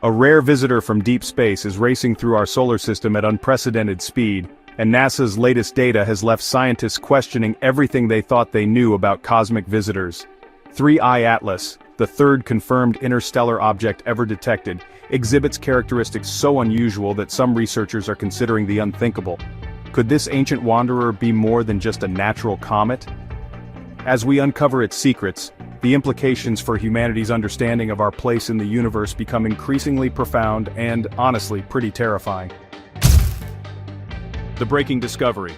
A rare visitor from deep space is racing through our solar system at unprecedented speed, and NASA's latest data has left scientists questioning everything they thought they knew about cosmic visitors. 3I Atlas, the third confirmed interstellar object ever detected, exhibits characteristics so unusual that some researchers are considering the unthinkable. Could this ancient wanderer be more than just a natural comet? As we uncover its secrets, the implications for humanity's understanding of our place in the universe become increasingly profound and, honestly, pretty terrifying. The breaking discovery.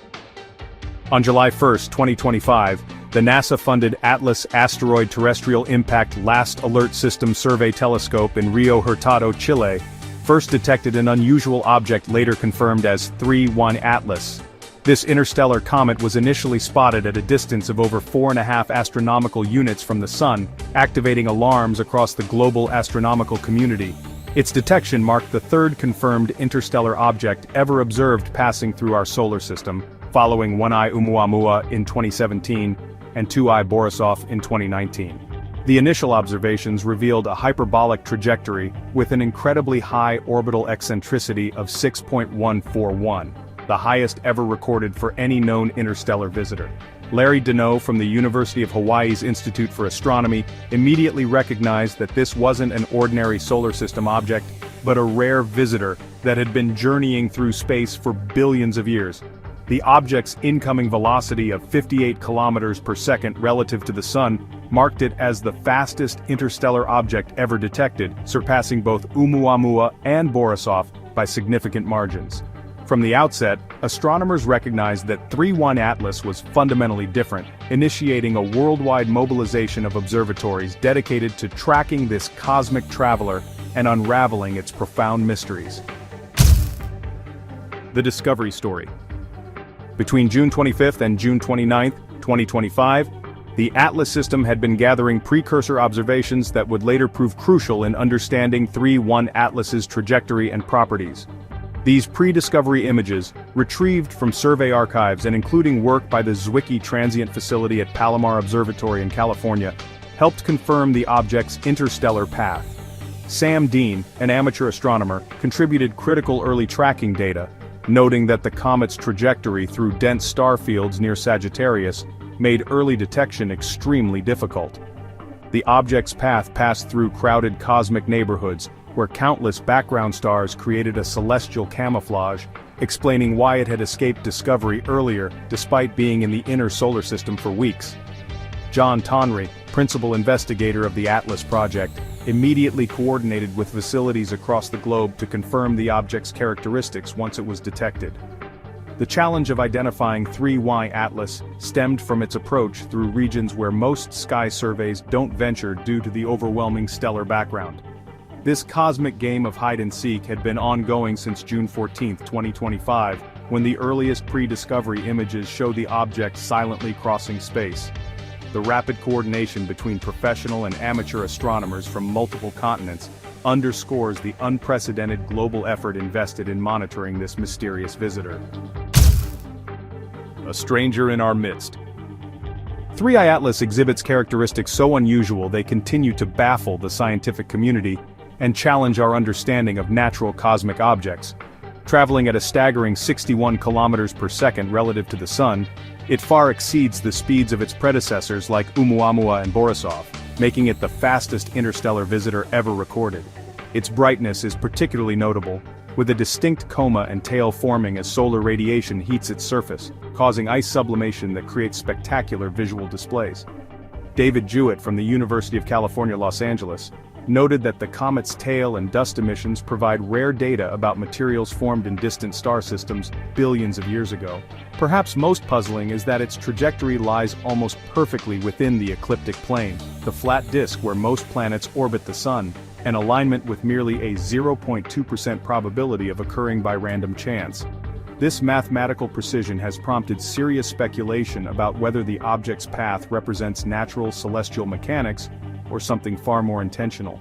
On July 1, 2025, the NASA-funded Atlas Asteroid Terrestrial Impact Last Alert System Survey Telescope in Rio Hurtado, Chile, first detected an unusual object later confirmed as 3I Atlas. This interstellar comet was initially spotted at a distance of over 4.5 astronomical units from the Sun, activating alarms across the global astronomical community. Its detection marked the third confirmed interstellar object ever observed passing through our solar system, following 1I Oumuamua in 2017 and 2I Borisov in 2019. The initial observations revealed a hyperbolic trajectory with an incredibly high orbital eccentricity of 6.141, the highest ever recorded for any known interstellar visitor. Larry Deneau from the University of Hawaii's Institute for Astronomy immediately recognized that this wasn't an ordinary solar system object, but a rare visitor that had been journeying through space for billions of years. The object's incoming velocity of 58 kilometers per second relative to the Sun marked it as the fastest interstellar object ever detected, surpassing both Oumuamua and Borisov by significant margins. From the outset, astronomers recognized that 3I Atlas was fundamentally different, initiating a worldwide mobilization of observatories dedicated to tracking this cosmic traveler and unraveling its profound mysteries. The discovery story. Between June 25 and June 29, 2025, the Atlas system had been gathering precursor observations that would later prove crucial in understanding 3I Atlas's trajectory and properties. These pre-discovery images, retrieved from survey archives and including work by the Zwicky Transient Facility at Palomar Observatory in California, helped confirm the object's interstellar path. Sam Dean, an amateur astronomer, contributed critical early tracking data, noting that the comet's trajectory through dense star fields near Sagittarius made early detection extremely difficult. The object's path passed through crowded cosmic neighborhoods, where countless background stars created a celestial camouflage, explaining why it had escaped discovery earlier despite being in the inner solar system for weeks. John Tonry, principal investigator of the Atlas project, immediately coordinated with facilities across the globe to confirm the object's characteristics once it was detected. The challenge of identifying 3I Atlas stemmed from its approach through regions where most sky surveys don't venture due to the overwhelming stellar background. This cosmic game of hide-and-seek had been ongoing since June 14, 2025, when the earliest pre-discovery images show the object silently crossing space. The rapid coordination between professional and amateur astronomers from multiple continents underscores the unprecedented global effort invested in monitoring this mysterious visitor. A stranger in our midst. 3I Atlas exhibits characteristics so unusual they continue to baffle the scientific community and challenge our understanding of natural cosmic objects. Traveling at a staggering 61 kilometers per second relative to the Sun, it far exceeds the speeds of its predecessors like Oumuamua and Borisov, making it the fastest interstellar visitor ever recorded. Its brightness is particularly notable, with a distinct coma and tail forming as solar radiation heats its surface, causing ice sublimation that creates spectacular visual displays. David Jewett from the University of California, Los Angeles, noted that the comet's tail and dust emissions provide rare data about materials formed in distant star systems billions of years ago. Perhaps most puzzling is that its trajectory lies almost perfectly within the ecliptic plane, the flat disk where most planets orbit the Sun, an alignment with merely a 0.2% probability of occurring by random chance. This mathematical precision has prompted serious speculation about whether the object's path represents natural celestial mechanics or something far more intentional.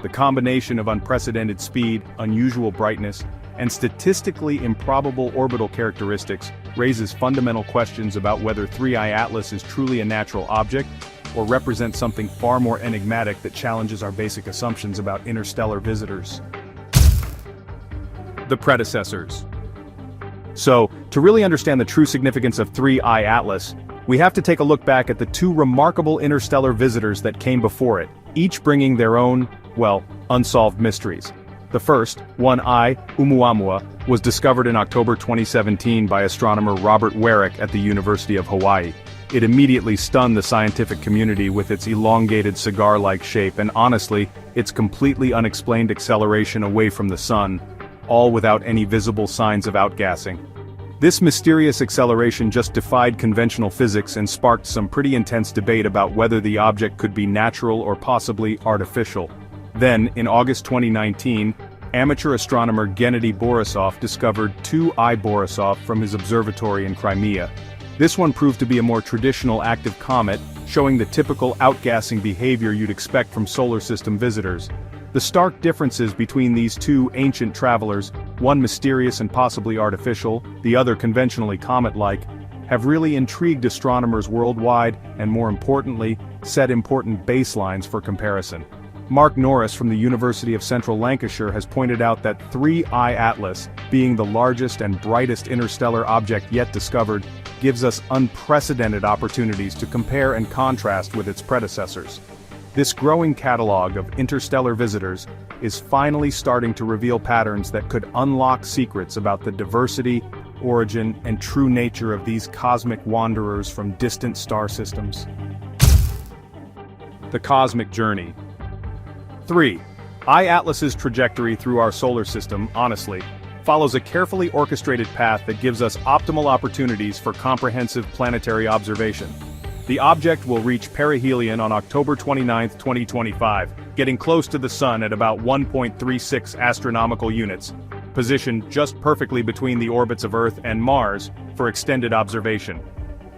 The combination of unprecedented speed, unusual brightness, and statistically improbable orbital characteristics raises fundamental questions about whether 3I Atlas is truly a natural object, or represents something far more enigmatic that challenges our basic assumptions about interstellar visitors. the predecessors. So, to really understand the true significance of 3I Atlas, we have to take a look back at the two remarkable interstellar visitors that came before it, each bringing their own, well, unsolved mysteries. The first, 1I, Oumuamua, was discovered in October 2017 by astronomer Robert Warwick at the University of Hawaii. It immediately stunned the scientific community with its elongated cigar-like shape and honestly, its completely unexplained acceleration away from the sun, all without any visible signs of outgassing. This mysterious acceleration just defied conventional physics and sparked some pretty intense debate about whether the object could be natural or possibly artificial. Then, in August 2019, amateur astronomer Gennady Borisov discovered 2I Borisov from his observatory in Crimea. This one proved to be a more traditional active comet, showing the typical outgassing behavior you'd expect from solar system visitors. The stark differences between these two ancient travelers, one mysterious and possibly artificial, the other conventionally comet-like, have really intrigued astronomers worldwide and, more importantly, set important baselines for comparison. Mark Norris from the University of Central Lancashire has pointed out that 3I Atlas, being the largest and brightest interstellar object yet discovered, gives us unprecedented opportunities to compare and contrast with its predecessors. This growing catalog of interstellar visitors is finally starting to reveal patterns that could unlock secrets about the diversity, origin, and true nature of these cosmic wanderers from distant star systems. The cosmic journey. 3. I-Atlas's trajectory through our solar system, honestly, follows a carefully orchestrated path that gives us optimal opportunities for comprehensive planetary observation. The object will reach perihelion on October 29, 2025, getting close to the Sun at about 1.36 astronomical units, positioned just perfectly between the orbits of Earth and Mars for extended observation.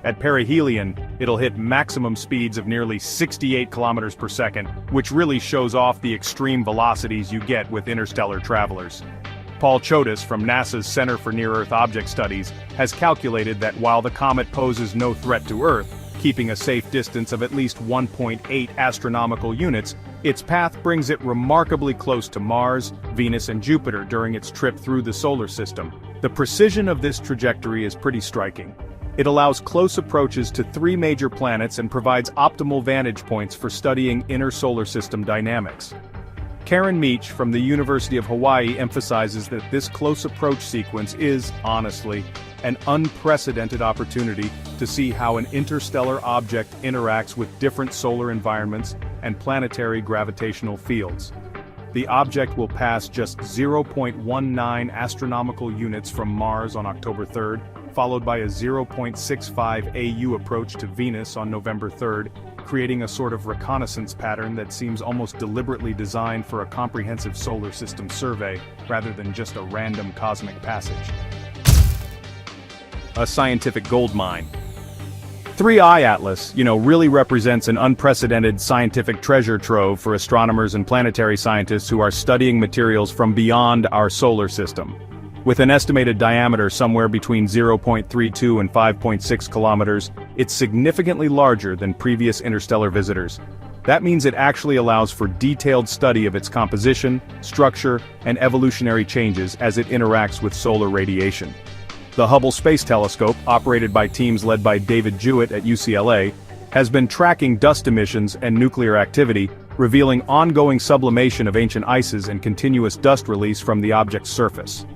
At perihelion, it'll hit maximum speeds of nearly 68 kilometers per second, which really shows off the extreme velocities you get with interstellar travelers. Paul Chodas from NASA's Center for Near-Earth Object Studies has calculated that while the comet poses no threat to Earth, keeping a safe distance of at least 1.8 astronomical units, its path brings it remarkably close to Mars, Venus and Jupiter during its trip through the solar system. The precision of this trajectory is pretty striking. It allows close approaches to 3 major planets and provides optimal vantage points for studying inner solar system dynamics. Karen Meach from the University of Hawaii emphasizes that this close approach sequence is, honestly, an unprecedented opportunity to see how an interstellar object interacts with different solar environments and planetary gravitational fields. The object will pass just 0.19 astronomical units from Mars on October 3rd, followed by a 0.65 AU approach to Venus on November 3rd, creating a sort of reconnaissance pattern that seems almost deliberately designed for a comprehensive solar system survey, rather than just a random cosmic passage. A scientific goldmine. 3I Atlas, really represents an unprecedented scientific treasure trove for astronomers and planetary scientists who are studying materials from beyond our solar system. With an estimated diameter somewhere between 0.32 and 5.6 kilometers, it's significantly larger than previous interstellar visitors. That means it actually allows for detailed study of its composition, structure, and evolutionary changes as it interacts with solar radiation. The Hubble Space Telescope, operated by teams led by David Jewett at UCLA, has been tracking dust emissions and nuclear activity, revealing ongoing sublimation of ancient ices and continuous dust release from the object's surface.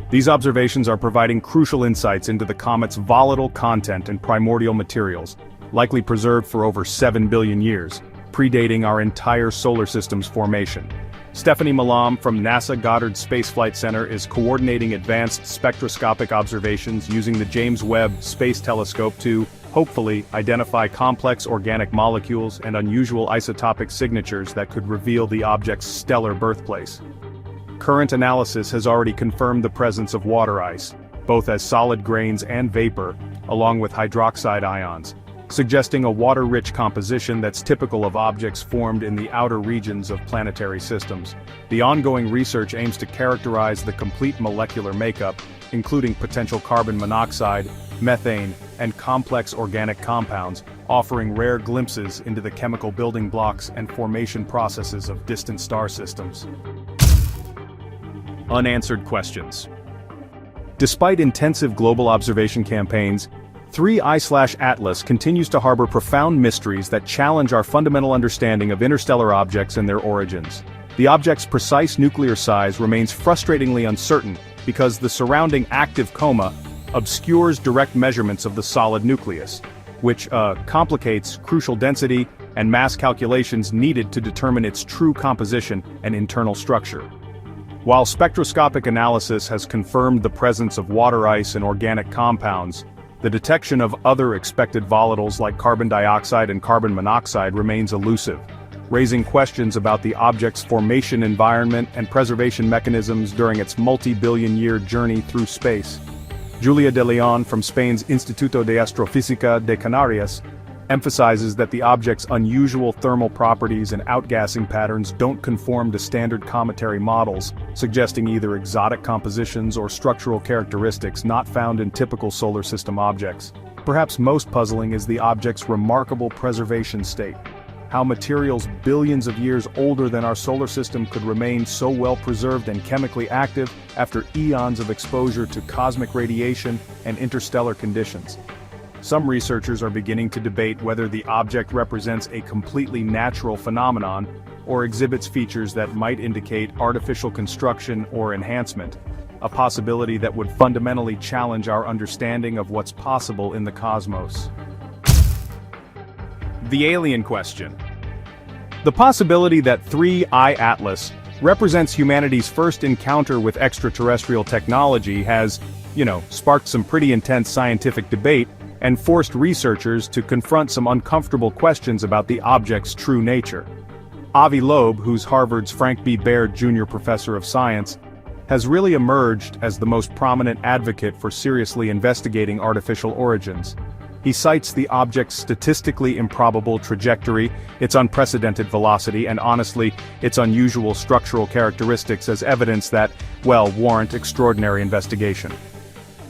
These observations are providing crucial insights into the comet's volatile content and primordial materials, likely preserved for over 7 billion years, predating our entire solar system's formation. Stephanie Malam from NASA Goddard Space Flight Center is coordinating advanced spectroscopic observations using the James Webb Space Telescope to, hopefully, identify complex organic molecules and unusual isotopic signatures that could reveal the object's stellar birthplace. Current analysis has already confirmed the presence of water ice, both as solid grains and vapor, along with hydroxide ions, suggesting a water-rich composition that's typical of objects formed in the outer regions of planetary systems. The ongoing research aims to characterize the complete molecular makeup, including potential carbon monoxide, methane, and complex organic compounds, offering rare glimpses into the chemical building blocks and formation processes of distant star systems. Unanswered questions. Despite intensive global observation campaigns, 3I/Atlas continues to harbor profound mysteries that challenge our fundamental understanding of interstellar objects and their origins. The object's precise nuclear size remains frustratingly uncertain because the surrounding active coma obscures direct measurements of the solid nucleus, which complicates crucial density and mass calculations needed to determine its true composition and internal structure. While spectroscopic analysis has confirmed the presence of water ice and organic compounds, the detection of other expected volatiles like carbon dioxide and carbon monoxide remains elusive, raising questions about the object's formation environment and preservation mechanisms during its multi-billion-year journey through space. Julia de Leon from Spain's Instituto de Astrofísica de Canarias emphasizes that the object's unusual thermal properties and outgassing patterns don't conform to standard cometary models, suggesting either exotic compositions or structural characteristics not found in typical solar system objects. Perhaps most puzzling is the object's remarkable preservation state. How materials billions of years older than our solar system could remain so well preserved and chemically active after eons of exposure to cosmic radiation and interstellar conditions. Some researchers are beginning to debate whether the object represents a completely natural phenomenon or exhibits features that might indicate artificial construction or enhancement, a possibility that would fundamentally challenge our understanding of what's possible in the cosmos. The alien question. The possibility that 3I Atlas represents humanity's first encounter with extraterrestrial technology has, sparked some pretty intense scientific debate and forced researchers to confront some uncomfortable questions about the object's true nature. Avi Loeb, who's Harvard's Frank B. Baird Jr. Professor of Science, has really emerged as the most prominent advocate for seriously investigating artificial origins. He cites the object's statistically improbable trajectory, its unprecedented velocity, and honestly, its unusual structural characteristics as evidence that, warrant extraordinary investigation.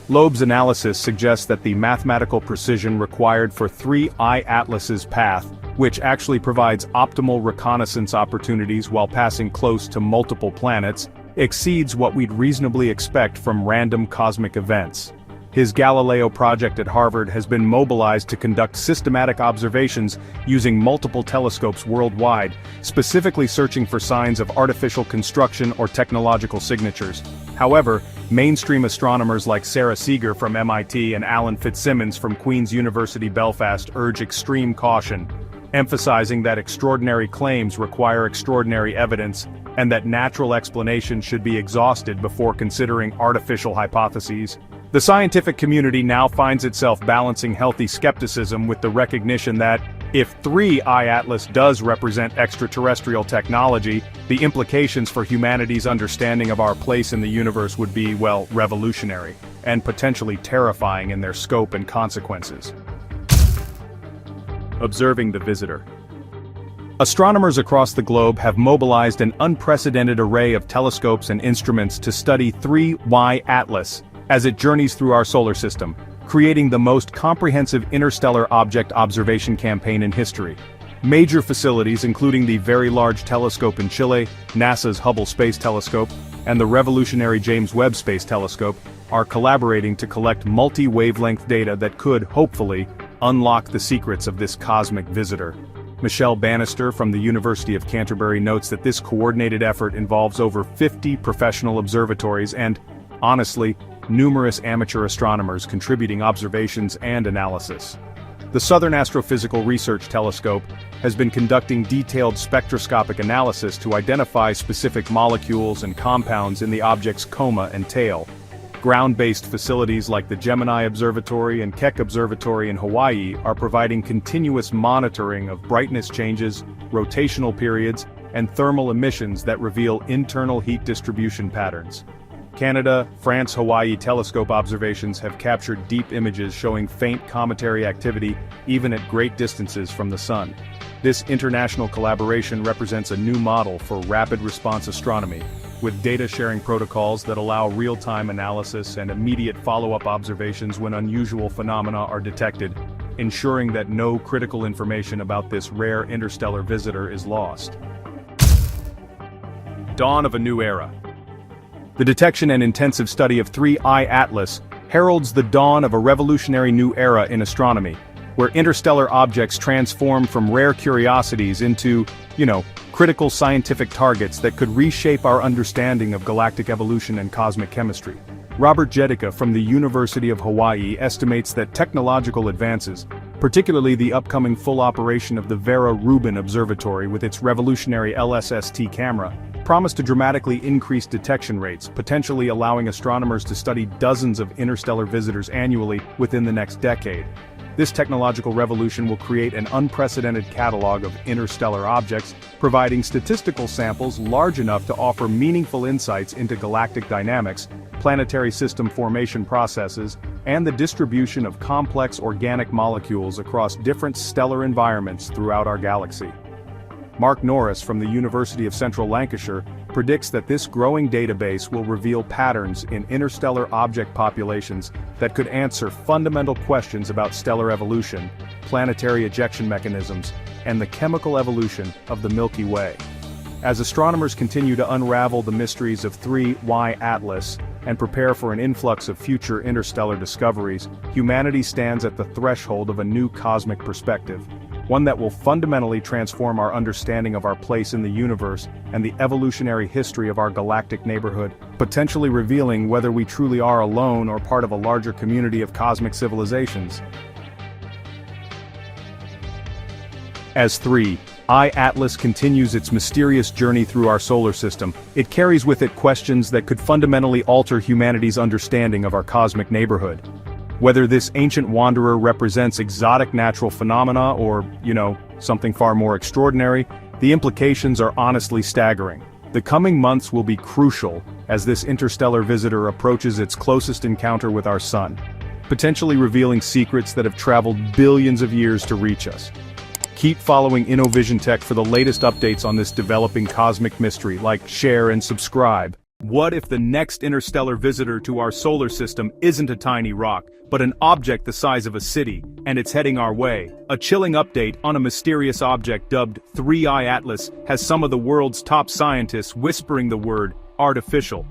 Loeb's analysis suggests that the mathematical precision required for 3I Atlas's path, which actually provides optimal reconnaissance opportunities while passing close to multiple planets, exceeds what we'd reasonably expect from random cosmic events. His Galileo project at Harvard has been mobilized to conduct systematic observations using multiple telescopes worldwide, specifically searching for signs of artificial construction or technological signatures. However, mainstream astronomers like Sarah Seeger from MIT and Alan Fitzsimmons from Queen's University Belfast urge extreme caution, emphasizing that extraordinary claims require extraordinary evidence and that natural explanations should be exhausted before considering artificial hypotheses. The scientific community now finds itself balancing healthy skepticism with the recognition that, if 3I Atlas does represent extraterrestrial technology, the implications for humanity's understanding of our place in the universe would be, revolutionary, and potentially terrifying in their scope and consequences. Observing the visitor. Astronomers across the globe have mobilized an unprecedented array of telescopes and instruments to study 3I Atlas as it journeys through our solar system, creating the most comprehensive interstellar object observation campaign in history. Major facilities including the Very Large Telescope in Chile, NASA's Hubble Space Telescope, and the revolutionary James Webb Space Telescope are collaborating to collect multi-wavelength data that could, hopefully, unlock the secrets of this cosmic visitor. Michelle Bannister from the University of Canterbury notes that this coordinated effort involves over 50 professional observatories and, honestly, numerous amateur astronomers contributing observations and analysis. The Southern Astrophysical Research Telescope has been conducting detailed spectroscopic analysis to identify specific molecules and compounds in the object's coma and tail. Ground-based facilities like the Gemini Observatory and Keck Observatory in Hawaii are providing continuous monitoring of brightness changes, rotational periods, and thermal emissions that reveal internal heat distribution patterns. Canada, France, Hawaii telescope observations have captured deep images showing faint cometary activity even at great distances from the Sun. This international collaboration represents a new model for rapid response astronomy, with data-sharing protocols that allow real-time analysis and immediate follow-up observations when unusual phenomena are detected, ensuring that no critical information about this rare interstellar visitor is lost. Dawn of a new era. The detection and intensive study of 3I Atlas heralds the dawn of a revolutionary new era in astronomy, where interstellar objects transform from rare curiosities into, critical scientific targets that could reshape our understanding of galactic evolution and cosmic chemistry. Robert Jedica from the University of Hawaii estimates that technological advances, particularly the upcoming full operation of the Vera Rubin Observatory with its revolutionary LSST camera, promise to dramatically increase detection rates, potentially allowing astronomers to study dozens of interstellar visitors annually within the next decade. This technological revolution will create an unprecedented catalog of interstellar objects, providing statistical samples large enough to offer meaningful insights into galactic dynamics, planetary system formation processes, and the distribution of complex organic molecules across different stellar environments throughout our galaxy. Mark Norris from the University of Central Lancashire predicts that this growing database will reveal patterns in interstellar object populations that could answer fundamental questions about stellar evolution, planetary ejection mechanisms, and the chemical evolution of the Milky Way. As astronomers continue to unravel the mysteries of 3I Atlas and prepare for an influx of future interstellar discoveries, humanity stands at the threshold of a new cosmic perspective, one that will fundamentally transform our understanding of our place in the universe and the evolutionary history of our galactic neighborhood, potentially revealing whether we truly are alone or part of a larger community of cosmic civilizations. As 3I Atlas continues its mysterious journey through our solar system, it carries with it questions that could fundamentally alter humanity's understanding of our cosmic neighborhood. Whether this ancient wanderer represents exotic natural phenomena or, something far more extraordinary, the implications are honestly staggering. The coming months will be crucial as this interstellar visitor approaches its closest encounter with our sun, potentially revealing secrets that have traveled billions of years to reach us. Keep following InnoVision Tech for the latest updates on this developing cosmic mystery. Like, share, and subscribe. What if the next interstellar visitor to our solar system isn't a tiny rock, but an object the size of a city, and it's heading our way? A chilling update on a mysterious object dubbed 3I Atlas has some of the world's top scientists whispering the word artificial.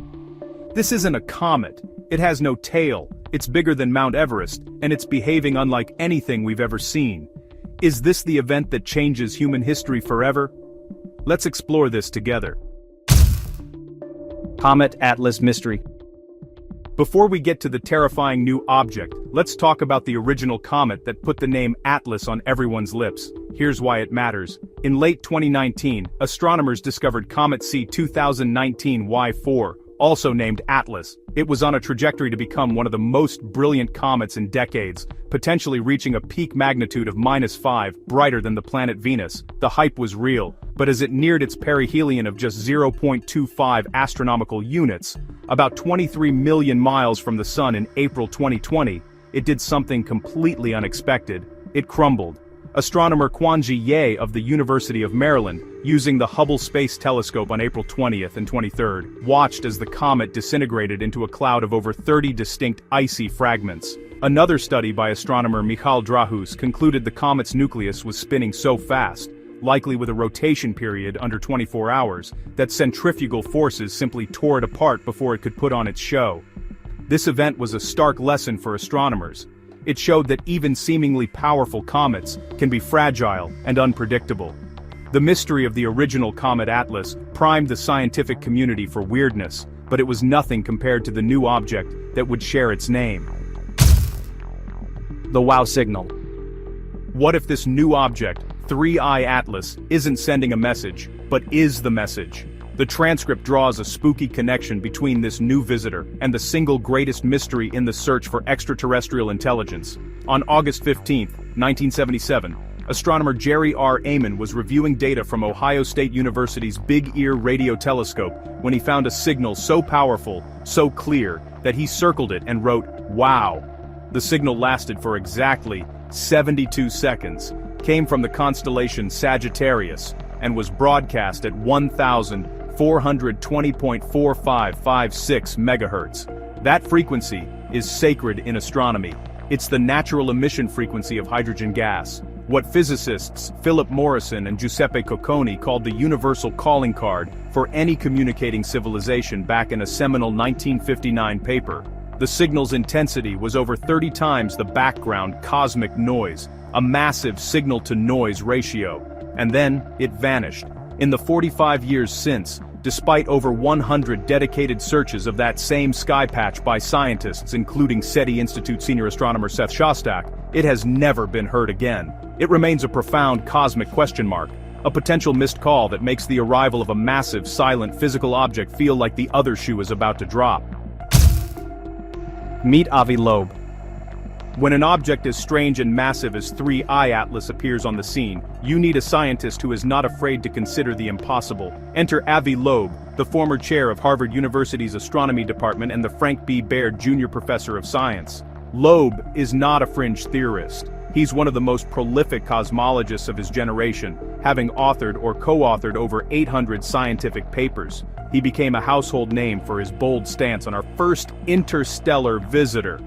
This isn't a comet. It has no tail, it's bigger than Mount Everest, and it's behaving unlike anything we've ever seen. Is this the event that changes human history forever? Let's explore this together. Comet Atlas Mystery. Before we get to the terrifying new object, let's talk about the original comet that put the name Atlas on everyone's lips. Here's why it matters. In late 2019, astronomers discovered Comet C 2019 Y4, also named Atlas. It was on a trajectory to become one of the most brilliant comets in decades, potentially reaching a peak magnitude of -5, brighter than the planet Venus. The hype was real, but as it neared its perihelion of just 0.25 astronomical units, about 23 million miles from the sun in April 2020, it did something completely unexpected. It crumbled. Astronomer Quanji Ye of the University of Maryland, using the Hubble Space Telescope on April 20th and 23rd, watched as the comet disintegrated into a cloud of over 30 distinct icy fragments. Another study by astronomer Michal Drahus concluded the comet's nucleus was spinning so fast, likely with a rotation period under 24 hours, that centrifugal forces simply tore it apart before it could put on its show. This event was a stark lesson for astronomers. It showed that even seemingly powerful comets can be fragile and unpredictable. The mystery of the original Comet Atlas primed the scientific community for weirdness, but it was nothing compared to the new object that would share its name. The wow signal. What if this new object, 3I Atlas, isn't sending a message, but is the message? The transcript draws a spooky connection between this new visitor and the single greatest mystery in the search for extraterrestrial intelligence. On August 15, 1977, astronomer Jerry R. Amon was reviewing data from Ohio State University's Big Ear radio telescope when he found a signal so powerful, so clear, that he circled it and wrote, "Wow." The signal lasted for exactly 72 seconds, came from the constellation Sagittarius, and was broadcast at 1,420.4556 MHz. That frequency is sacred in astronomy. It's the natural emission frequency of hydrogen gas. what physicists Philip Morrison and Giuseppe Cocconi called the universal calling card for any communicating civilization back in a seminal 1959 paper. The signal's intensity was over 30 times the background cosmic noise, a massive signal-to-noise ratio. And then, it vanished. In the 45 years since, despite over 100 dedicated searches of that same sky patch by scientists including SETI Institute senior astronomer Seth Shostak, it has never been heard again. It remains a profound cosmic question mark, a potential missed call that makes the arrival of a massive, silent physical object feel like the other shoe is about to drop. Meet Avi Loeb. When an object as strange and massive as 3I Atlas appears on the scene, you need a scientist who is not afraid to consider the impossible. Enter Avi Loeb, the former chair of Harvard University's astronomy department and the Frank B. Baird Jr. Professor of Science. Loeb is not a fringe theorist. He's one of the most prolific cosmologists of his generation, having authored or co-authored over 800 scientific papers. He became a household name for his bold stance on our first interstellar visitor,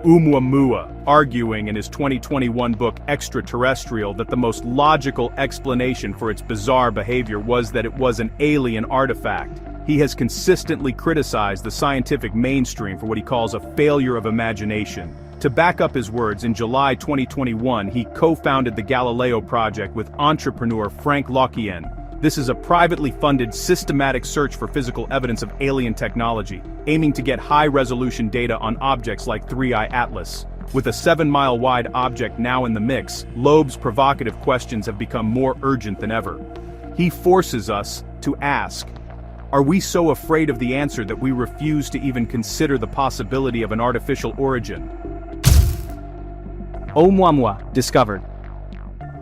Oumuamua, arguing in his 2021 book Extraterrestrial that the most logical explanation for its bizarre behavior was that it was an alien artifact. He has consistently criticized the scientific mainstream for what he calls a failure of imagination. To back up his words, in July 2021 he co-founded the Galileo project with entrepreneur Frank Lockien. This is a privately funded systematic search for physical evidence of alien technology, aiming to get high-resolution data on objects like 3I Atlas. With a 7-mile-wide object now in the mix, Loeb's provocative questions have become more urgent than ever. He forces us to ask, are we so afraid of the answer that we refuse to even consider the possibility of an artificial origin? Oumuamua, discovered.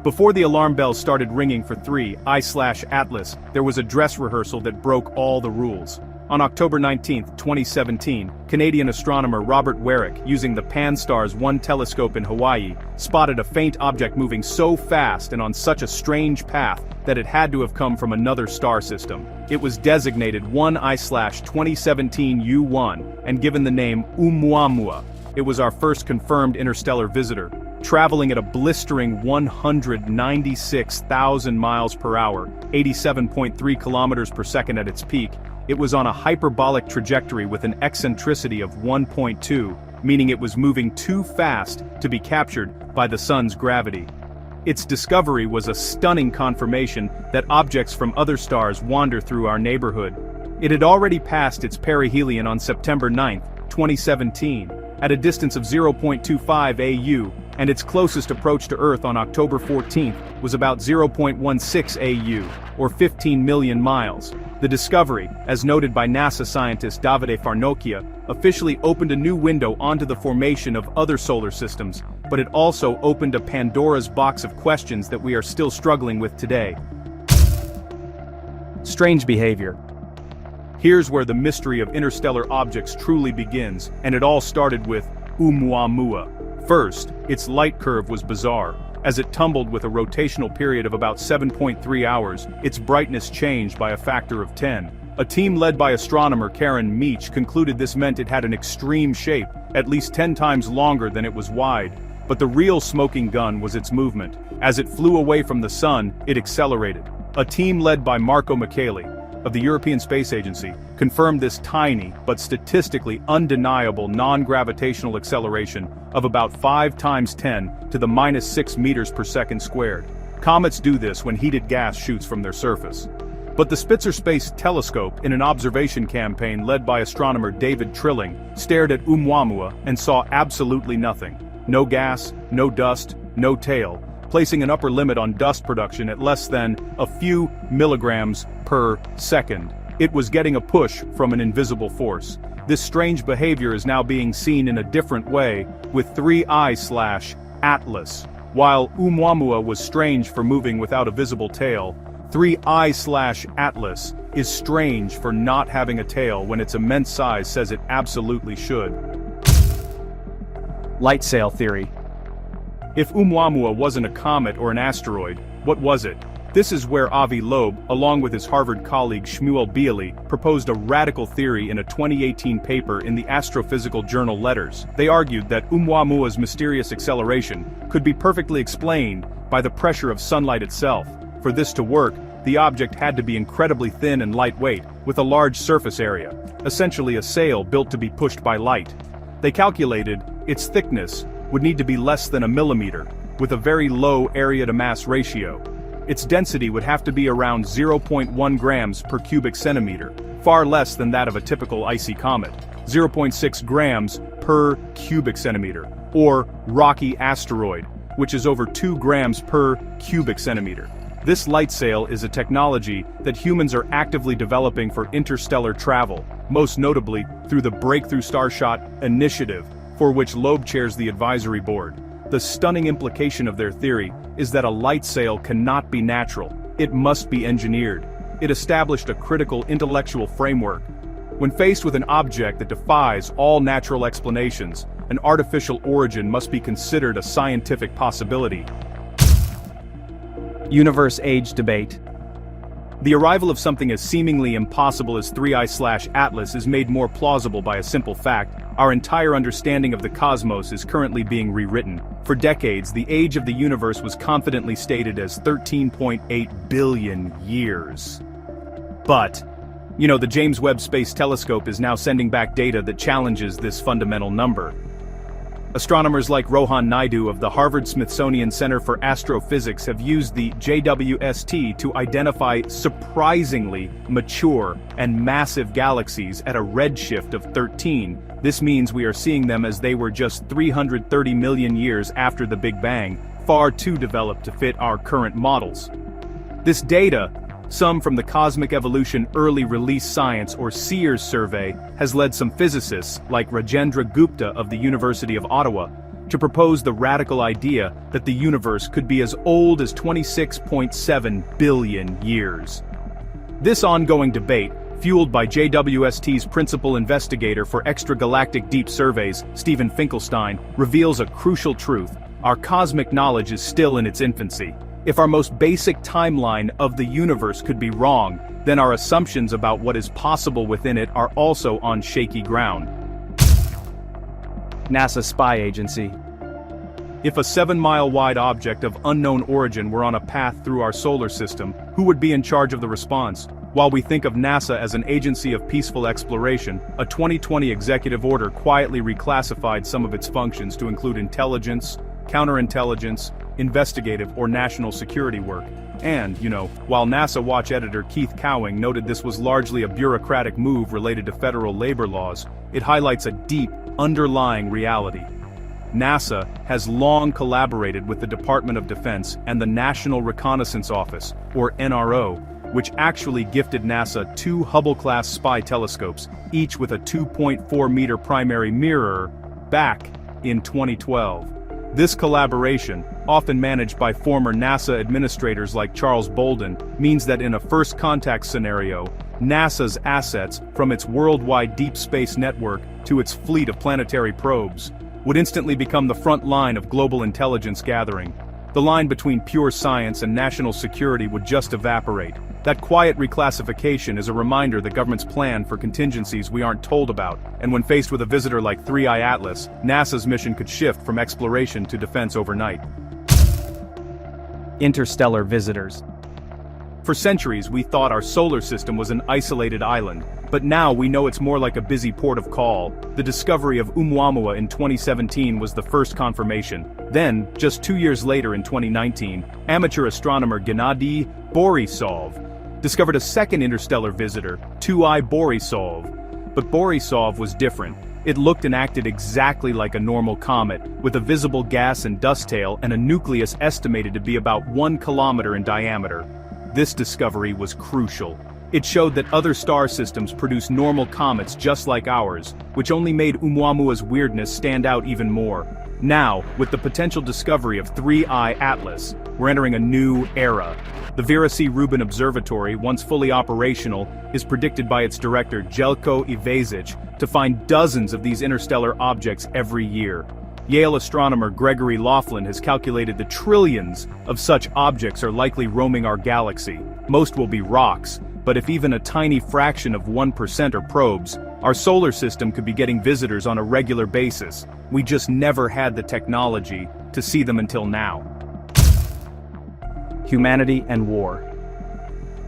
Before the alarm bells started ringing for 3I/Atlas, there was a dress rehearsal that broke all the rules. On October 19, 2017, Canadian astronomer Robert Warwick, using the Pan-STARRS 1 telescope in Hawaii, spotted a faint object moving so fast and on such a strange path that it had to have come from another star system. It was designated 1I/2017 U1 and given the name Oumuamua. It was our first confirmed interstellar visitor, traveling at a blistering 196,000 miles per hour, 87.3 kilometers per second at its peak. It was on a hyperbolic trajectory with an eccentricity of 1.2, meaning it was moving too fast to be captured by the sun's gravity. Its discovery was a stunning confirmation that objects from other stars wander through our neighborhood. It had already passed its perihelion on September 9, 2017, at a distance of 0.25 AU, and its closest approach to Earth on October 14 was about 0.16 AU, or 15 million miles. The discovery, as noted by NASA scientist Davide Farnocchia, officially opened a new window onto the formation of other solar systems, but it also opened a Pandora's box of questions that we are still struggling with today. Strange behavior. Here's where the mystery of interstellar objects truly begins, and it all started with Oumuamua. First, its light curve was bizarre. As it tumbled with a rotational period of about 7.3 hours, its brightness changed by a factor of 10. A team led by astronomer Karen Meach concluded this meant it had an extreme shape, at least 10 times longer than it was wide. But the real smoking gun was its movement. As it flew away from the sun, it accelerated. A team led by Marco Micheli, of the European Space Agency, confirmed this tiny, but statistically undeniable non-gravitational acceleration of about 5 times 10 to the minus 6 meters per second squared. Comets do this when heated gas shoots from their surface. But the Spitzer Space Telescope, in an observation campaign led by astronomer David Trilling, stared at Oumuamua and saw absolutely nothing. No gas, no dust, no tail, placing an upper limit on dust production at less than a few milligrams per second. It was getting a push from an invisible force. This strange behavior is now being seen in a different way with 3I/Atlas. While Oumuamua was strange for moving without a visible tail, 3I/Atlas is strange for not having a tail when its immense size says it absolutely should. Light sail theory. If Oumuamua wasn't a comet or an asteroid, what was it? This is where Avi Loeb, along with his Harvard colleague Shmuel Bialy, proposed a radical theory in a 2018 paper in the astrophysical journal Letters. They argued that Oumuamua's mysterious acceleration could be perfectly explained by the pressure of sunlight itself. For this to work, the object had to be incredibly thin and lightweight, with a large surface area, essentially a sail built to be pushed by light. They calculated its thickness would need to be less than a millimeter, with a very low area-to-mass ratio. Its density would have to be around 0.1 grams per cubic centimeter, far less than that of a typical icy comet, 0.6 grams per cubic centimeter, or rocky asteroid, which is over 2 grams per cubic centimeter. This light sail is a technology that humans are actively developing for interstellar travel, most notably through the Breakthrough Starshot Initiative, for which Loeb chairs the advisory board. The stunning implication of their theory is that a light sail cannot be natural, it must be engineered. It established a critical intellectual framework. When faced with an object that defies all natural explanations, an artificial origin must be considered a scientific possibility. Universe age debate. The arrival of something as seemingly impossible as 3I/Atlas is made more plausible by a simple fact: our entire understanding of the cosmos is currently being rewritten. For decades, the age of the universe was confidently stated as 13.8 billion years. But, the James Webb Space Telescope is now sending back data that challenges this fundamental number. Astronomers like Rohan Naidu of the Harvard-Smithsonian Center for Astrophysics have used the JWST to identify surprisingly mature and massive galaxies at a redshift of 13. This means we are seeing them as they were just 330 million years after the Big Bang, far too developed to fit our current models. This data, some from the Cosmic Evolution Early Release Science or SEERS survey, has led some physicists, like Rajendra Gupta of the University of Ottawa, to propose the radical idea that the universe could be as old as 26.7 billion years. This ongoing debate, fueled by JWST's principal investigator for extragalactic deep surveys, Stephen Finkelstein, reveals a crucial truth: our cosmic knowledge is still in its infancy. If our most basic timeline of the universe could be wrong, then our assumptions about what is possible within it are also on shaky ground. NASA spy agency. If a 7-mile-wide object of unknown origin were on a path through our solar system, who would be in charge of the response? While we think of NASA as an agency of peaceful exploration, a 2020 executive order quietly reclassified some of its functions to include intelligence, counterintelligence, investigative or national security work. And, while NASA Watch editor Keith Cowing noted this was largely a bureaucratic move related to federal labor laws, it highlights a deep, underlying reality. NASA has long collaborated with the Department of Defense and the National Reconnaissance Office, or NRO, which actually gifted NASA 2 Hubble-class spy telescopes, each with a 2.4-meter primary mirror, back in 2012. This collaboration, often managed by former NASA administrators like Charles Bolden, means that in a first contact scenario, NASA's assets, from its worldwide deep space network to its fleet of planetary probes, would instantly become the front line of global intelligence gathering. The line between pure science and national security would just evaporate. That quiet reclassification is a reminder the government's plan for contingencies we aren't told about, and when faced with a visitor like 3I/Atlas, NASA's mission could shift from exploration to defense overnight. Interstellar visitors. For centuries, we thought our solar system was an isolated island, but now we know it's more like a busy port of call. The discovery of Oumuamua in 2017 was the first confirmation. Then, just 2 years later in 2019, amateur astronomer Gennady Borisov discovered a second interstellar visitor, 2I Borisov. But Borisov was different. It looked and acted exactly like a normal comet, with a visible gas and dust tail and a nucleus estimated to be about 1 kilometer in diameter. This discovery was crucial. It showed that other star systems produce normal comets just like ours, which only made Oumuamua's weirdness stand out even more. Now, with the potential discovery of 3I/Atlas, we're entering a new era. The Vera C. Rubin Observatory, once fully operational, is predicted by its director Jelko Ivezic to find dozens of these interstellar objects every year. Yale astronomer Gregory Laughlin has calculated the trillions of such objects are likely roaming our galaxy. Most will be rocks, but if even a tiny fraction of 1% are probes, our solar system could be getting visitors on a regular basis. We just never had the technology to see them until now. Humanity and war.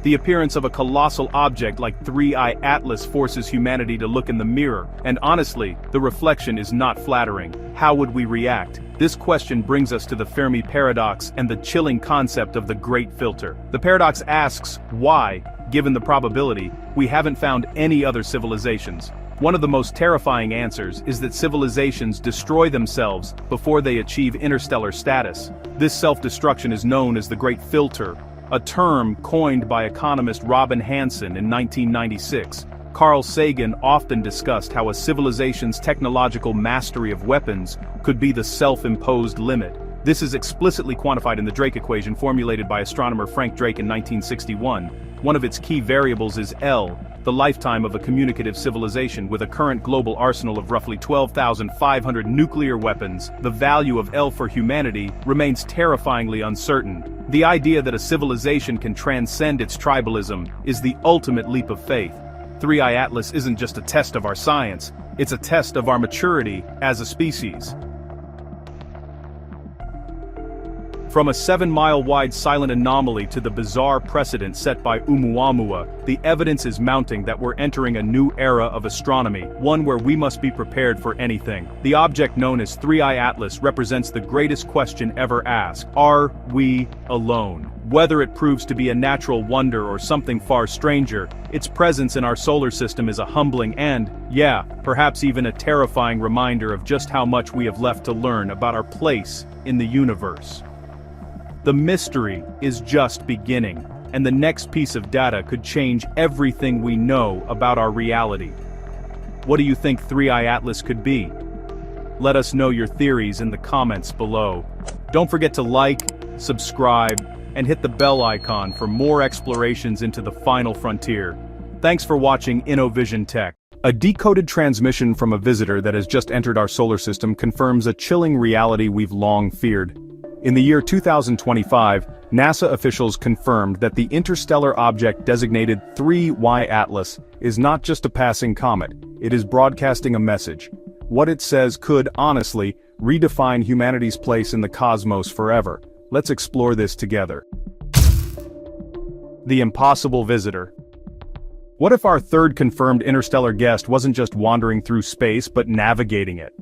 The appearance of a colossal object like 3I Atlas forces humanity to look in the mirror, and honestly, the reflection is not flattering. How would we react? This question brings us to the Fermi paradox and the chilling concept of the Great Filter. The paradox asks why, given the probability, we haven't found any other civilizations. One of the most terrifying answers is that civilizations destroy themselves before they achieve interstellar status. This self-destruction is known as the Great Filter, a term coined by economist Robin Hanson in 1996. Carl Sagan often discussed how a civilization's technological mastery of weapons could be the self-imposed limit. This is explicitly quantified in the Drake equation formulated by astronomer Frank Drake in 1961. One of its key variables is L, the lifetime of a communicative civilization with a current global arsenal of roughly 12,500 nuclear weapons. The value of L for humanity remains terrifyingly uncertain. The idea that a civilization can transcend its tribalism is the ultimate leap of faith. 3I Atlas isn't just a test of our science, it's a test of our maturity as a species. From a 7-mile-wide silent anomaly to the bizarre precedent set by Oumuamua, the evidence is mounting that we're entering a new era of astronomy, one where we must be prepared for anything. The object known as 3I Atlas represents the greatest question ever asked: are we alone? Whether it proves to be a natural wonder or something far stranger, its presence in our solar system is a humbling and, yeah, perhaps even a terrifying reminder of just how much we have left to learn about our place in the universe. The mystery is just beginning, and the next piece of data could change everything we know about our reality. What do you think 3I Atlas could be? Let us know your theories in the comments below. Don't forget to like, subscribe, and hit the bell icon for more explorations into the final frontier. Thanks for watching InnoVision Tech. A decoded transmission from a visitor that has just entered our solar system confirms a chilling reality we've long feared. In the year 2025, NASA officials confirmed that the interstellar object designated 3Y Atlas is not just a passing comet, it is broadcasting a message. What it says could, honestly, redefine humanity's place in the cosmos forever. Let's explore this together. The impossible visitor. What if our third confirmed interstellar guest wasn't just wandering through space but navigating it?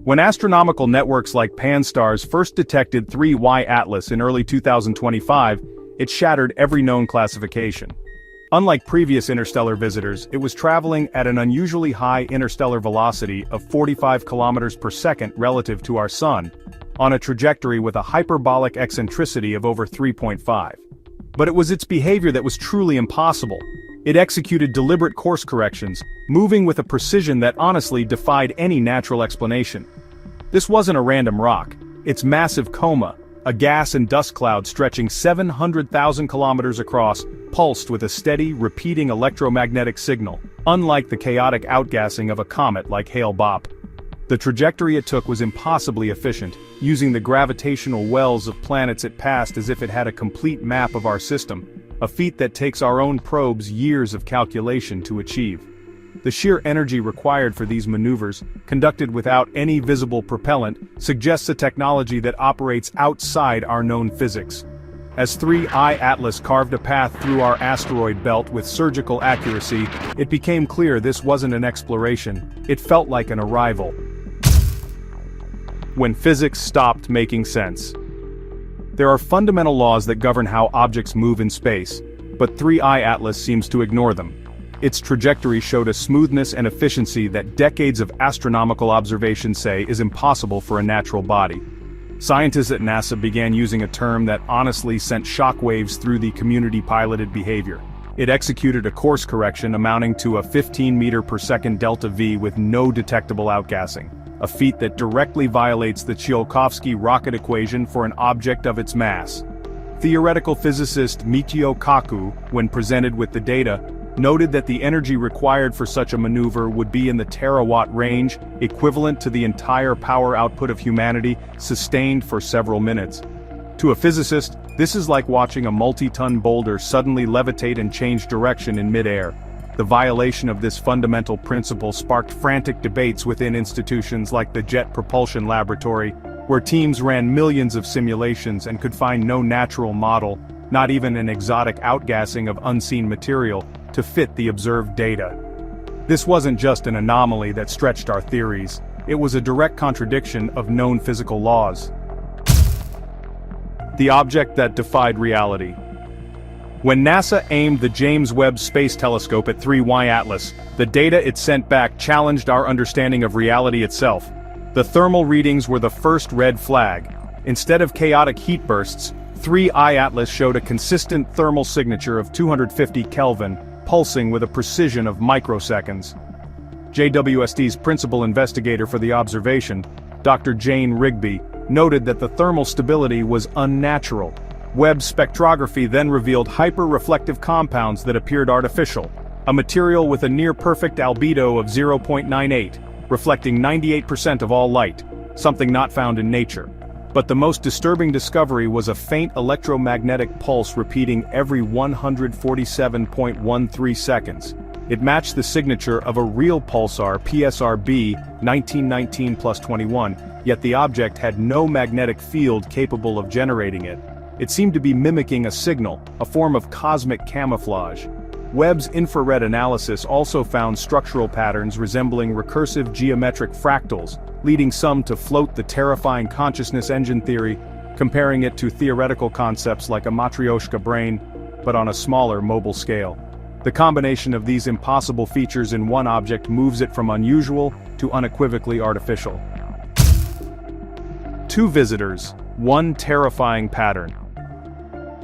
When astronomical networks like Pan-STARRS first detected 3Y Atlas in early 2025, it shattered every known classification. Unlike previous interstellar visitors, it was traveling at an unusually high interstellar velocity of 45 kilometers per second relative to our Sun, on a trajectory with a hyperbolic eccentricity of over 3.5. But it was its behavior that was truly impossible. It executed deliberate course corrections, moving with a precision that honestly defied any natural explanation. This wasn't a random rock. Its massive coma, a gas and dust cloud stretching 700,000 kilometers across, pulsed with a steady, repeating electromagnetic signal, unlike the chaotic outgassing of a comet like Hale-Bopp. The trajectory it took was impossibly efficient, using the gravitational wells of planets it passed as if it had a complete map of our system, a feat that takes our own probes years of calculation to achieve. The sheer energy required for these maneuvers, conducted without any visible propellant, suggests a technology that operates outside our known physics. As 3I Atlas carved a path through our asteroid belt with surgical accuracy, it became clear this wasn't an exploration, it felt like an arrival. When physics stopped making sense. There are fundamental laws that govern how objects move in space, but 3I Atlas seems to ignore them. Its trajectory showed a smoothness and efficiency that decades of astronomical observations say is impossible for a natural body. Scientists at NASA began using a term that honestly sent shockwaves through the community-piloted behavior. It executed a course correction amounting to a 15-meter-per-second delta V with no detectable outgassing, a feat that directly violates the Tsiolkovsky rocket equation for an object of its mass. Theoretical physicist Michio Kaku, when presented with the data, noted that the energy required for such a maneuver would be in the terawatt range, equivalent to the entire power output of humanity, sustained for several minutes. To a physicist, this is like watching a multi-ton boulder suddenly levitate and change direction in mid-air. The violation of this fundamental principle sparked frantic debates within institutions like the Jet Propulsion Laboratory, where teams ran millions of simulations and could find no natural model, not even an exotic outgassing of unseen material, to fit the observed data. This wasn't just an anomaly that stretched our theories, it was a direct contradiction of known physical laws. The object that defied reality. When NASA aimed the James Webb Space Telescope at 3Y Atlas, the data it sent back challenged our understanding of reality itself. The thermal readings were the first red flag. Instead of chaotic heat bursts, 3I Atlas showed a consistent thermal signature of 250 Kelvin, pulsing with a precision of microseconds. JWST's principal investigator for the observation, Dr. Jane Rigby, noted that the thermal stability was unnatural. Webb's spectrography then revealed hyper-reflective compounds that appeared artificial, a material with a near-perfect albedo of 0.98, reflecting 98% of all light, something not found in nature. But the most disturbing discovery was a faint electromagnetic pulse repeating every 147.13 seconds. It matched the signature of a real pulsar PSRB 1919+21, yet the object had no magnetic field capable of generating it. It seemed to be mimicking a signal, a form of cosmic camouflage. Webb's infrared analysis also found structural patterns resembling recursive geometric fractals, leading some to float the terrifying consciousness engine theory, comparing it to theoretical concepts like a Matryoshka brain, but on a smaller mobile scale. The combination of these impossible features in one object moves it from unusual to unequivocally artificial. Two visitors, one terrifying pattern.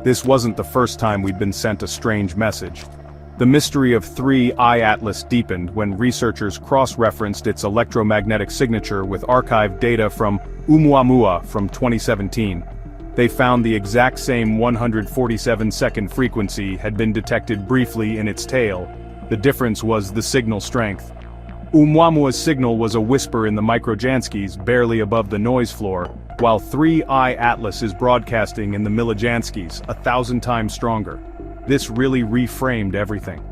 This wasn't the first time we'd been sent a strange message. The mystery of 3I Atlas deepened when researchers cross-referenced its electromagnetic signature with archived data from Oumuamua from 2017. They found the exact same 147-second frequency had been detected briefly in its tail. The difference was the signal strength. Oumuamua's signal was a whisper in the microjanskis barely above the noise floor, while 3I Atlas is broadcasting in the millijanskis, 1,000 times stronger. This really reframed everything.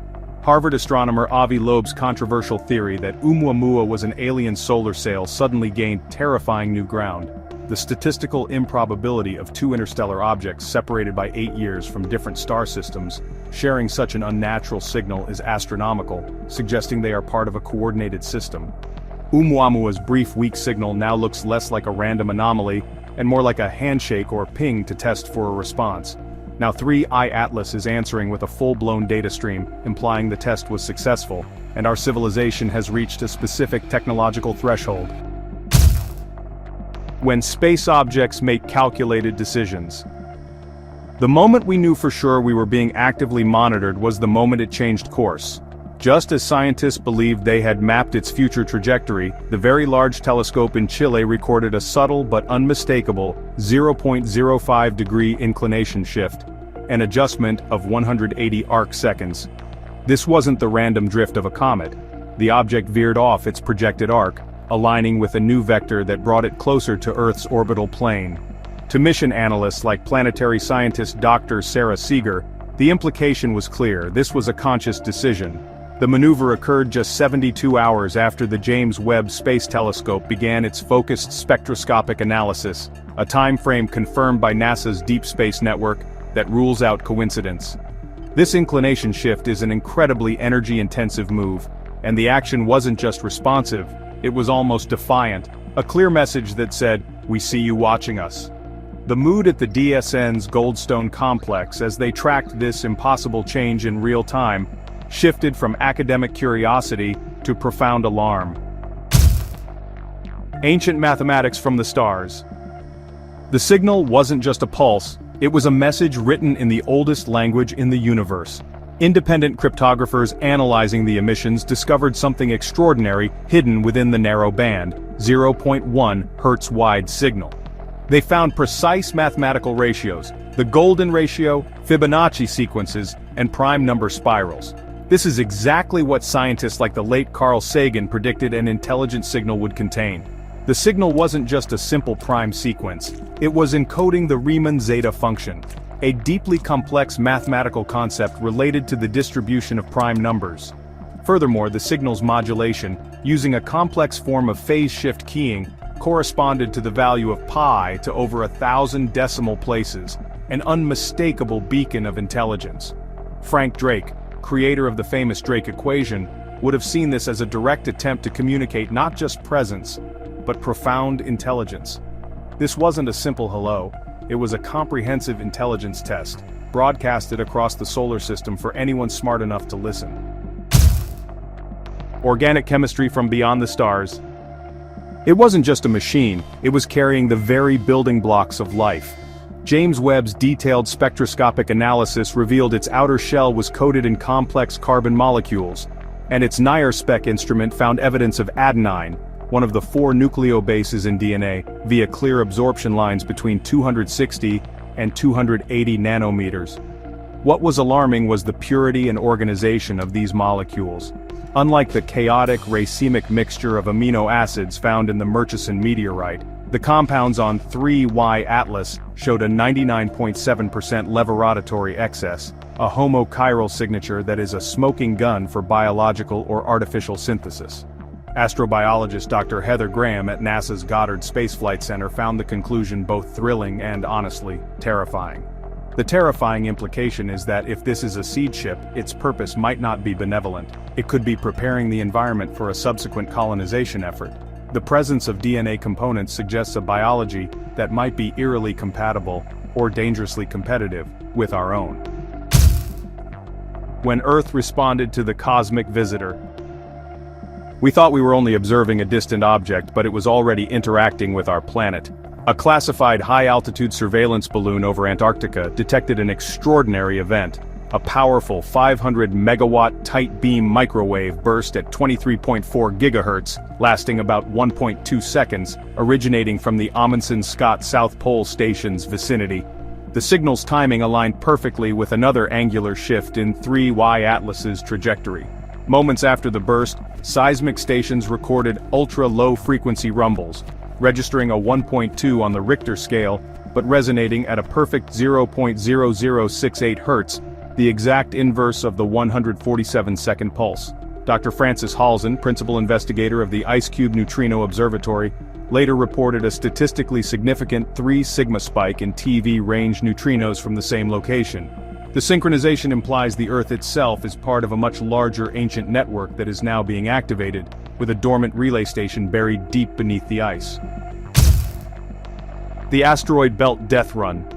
Harvard astronomer Avi Loeb's controversial theory that Oumuamua was an alien solar sail suddenly gained terrifying new ground. The statistical improbability of two interstellar objects separated by 8 years from different star systems, sharing such an unnatural signal is astronomical, suggesting they are part of a coordinated system. Oumuamua's brief weak signal now looks less like a random anomaly, and more like a handshake or ping to test for a response. Now 3I Atlas is answering with a full-blown data stream, implying the test was successful, and our civilization has reached a specific technological threshold. When space objects make calculated decisions. The moment we knew for sure we were being actively monitored was the moment it changed course. Just as scientists believed they had mapped its future trajectory, the Very Large Telescope in Chile recorded a subtle but unmistakable 0.05-degree inclination shift, an adjustment of 180 arc-seconds. This wasn't the random drift of a comet. The object veered off its projected arc, aligning with a new vector that brought it closer to Earth's orbital plane. To mission analysts like planetary scientist Dr. Sarah Seeger, the implication was clear: this was a conscious decision. The maneuver occurred just 72 hours after the James Webb Space Telescope began its focused spectroscopic analysis, a time frame confirmed by NASA's Deep Space Network that rules out coincidence. This inclination shift is an incredibly energy-intensive move, and the action wasn't just responsive, it was almost defiant, a clear message that said, "We see you watching us." The mood at the DSN's Goldstone complex as they tracked this impossible change in real time shifted from academic curiosity to profound alarm. Ancient mathematics from the stars. The signal wasn't just a pulse, it was a message written in the oldest language in the universe. Independent cryptographers analyzing the emissions discovered something extraordinary hidden within the narrow band, 0.1 Hz-wide signal. They found precise mathematical ratios, the golden ratio, Fibonacci sequences, and prime number spirals. This is exactly what scientists like the late Carl Sagan predicted an intelligent signal would contain. The signal wasn't just a simple prime sequence, it was encoding the Riemann zeta function, a deeply complex mathematical concept related to the distribution of prime numbers. Furthermore, the signal's modulation, using a complex form of phase shift keying, corresponded to the value of pi to over 1,000 decimal places, an unmistakable beacon of intelligence. Frank Drake, creator of the famous Drake equation, would have seen this as a direct attempt to communicate not just presence, but profound intelligence. This wasn't a simple hello, it was a comprehensive intelligence test, broadcasted across the solar system for anyone smart enough to listen. Organic chemistry from beyond the stars. It wasn't just a machine, it was carrying the very building blocks of life. James Webb's detailed spectroscopic analysis revealed its outer shell was coated in complex carbon molecules, and its NIRSpec instrument found evidence of adenine, one of the 4 nucleobases in DNA, via clear absorption lines between 260 and 280 nanometers. What was alarming was the purity and organization of these molecules. Unlike the chaotic racemic mixture of amino acids found in the Murchison meteorite, the compounds on 3Y Atlas showed a 99.7% levorotatory excess, a homochiral signature that is a smoking gun for biological or artificial synthesis. Astrobiologist Dr. Heather Graham at NASA's Goddard Space Flight Center found the conclusion both thrilling and, honestly, terrifying. The terrifying implication is that if this is a seed ship, its purpose might not be benevolent. It could be preparing the environment for a subsequent colonization effort. The presence of DNA components suggests a biology that might be eerily compatible, or dangerously competitive, with our own. When Earth responded to the cosmic visitor. We thought we were only observing a distant object, but it was already interacting with our planet. A classified high-altitude surveillance balloon over Antarctica detected an extraordinary event. A powerful 500-megawatt tight-beam microwave burst at 23.4 gigahertz, lasting about 1.2 seconds, originating from the Amundsen-Scott South Pole Station's vicinity. The signal's timing aligned perfectly with another angular shift in 3Y Atlas's trajectory. Moments after the burst, seismic stations recorded ultra-low-frequency rumbles, registering a 1.2 on the Richter scale, but resonating at a perfect 0.0068 Hz, the exact inverse of the 147-second pulse. Dr. Francis Halzen, principal investigator of the IceCube Neutrino Observatory, later reported a statistically significant 3 sigma spike in TV-range neutrinos from the same location. The synchronization implies the Earth itself is part of a much larger ancient network that is now being activated, with a dormant relay station buried deep beneath the ice. The Asteroid Belt Death Run.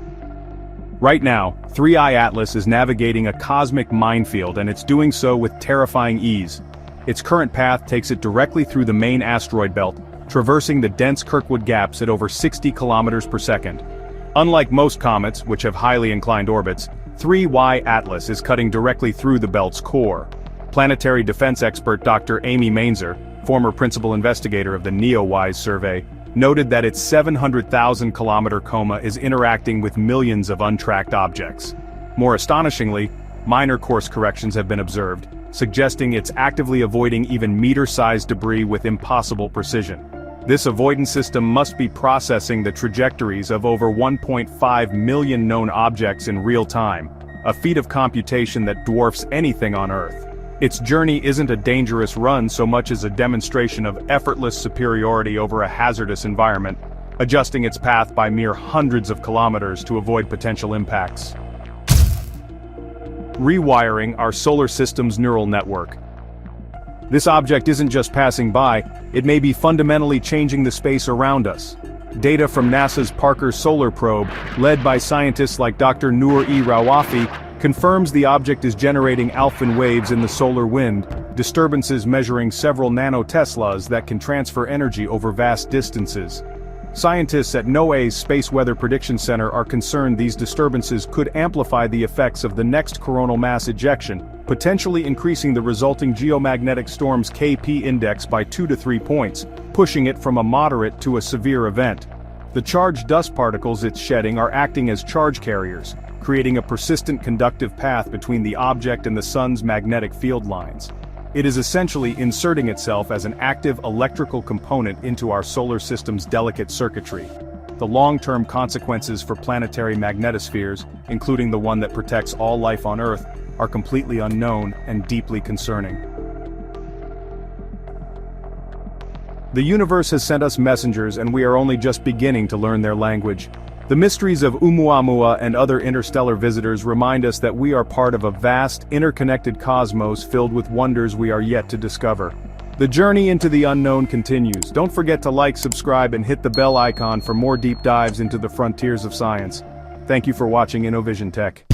Right now, 3I Atlas is navigating a cosmic minefield, and it's doing so with terrifying ease. Its current path takes it directly through the main asteroid belt, traversing the dense Kirkwood gaps at over 60 kilometers per second. Unlike most comets, which have highly inclined orbits, 3Y Atlas is cutting directly through the belt's core. Planetary defense expert Dr. Amy Mainzer, former principal investigator of the NEOWISE survey, noted that its 700,000-kilometer coma is interacting with millions of untracked objects. More astonishingly, minor course corrections have been observed, suggesting it's actively avoiding even meter-sized debris with impossible precision. This avoidance system must be processing the trajectories of over 1.5 million known objects in real time, a feat of computation that dwarfs anything on Earth. Its journey isn't a dangerous run so much as a demonstration of effortless superiority over a hazardous environment, adjusting its path by mere hundreds of kilometers to avoid potential impacts. Rewiring our solar system's neural network. This object isn't just passing by, it may be fundamentally changing the space around us. Data from NASA's Parker Solar Probe, led by scientists like Dr. Noor E. Rawafi, confirms the object is generating alpha waves in the solar wind, disturbances measuring several nanoteslas that can transfer energy over vast distances. Scientists at NOAA's Space Weather Prediction Center are concerned these disturbances could amplify the effects of the next coronal mass ejection, potentially increasing the resulting geomagnetic storm's KP index by 2 to 3 points, pushing it from a moderate to a severe event. The charged dust particles it's shedding are acting as charge carriers, creating a persistent conductive path between the object and the sun's magnetic field lines. It is essentially inserting itself as an active electrical component into our solar system's delicate circuitry. The long-term consequences for planetary magnetospheres, including the one that protects all life on Earth, are completely unknown and deeply concerning. The universe has sent us messengers and we are only just beginning to learn their language. The mysteries of Oumuamua and other interstellar visitors remind us that we are part of a vast, interconnected cosmos filled with wonders we are yet to discover. The journey into the unknown continues. Don't forget to like, subscribe, and hit the bell icon for more deep dives into the frontiers of science. Thank you for watching InnoVision Tech.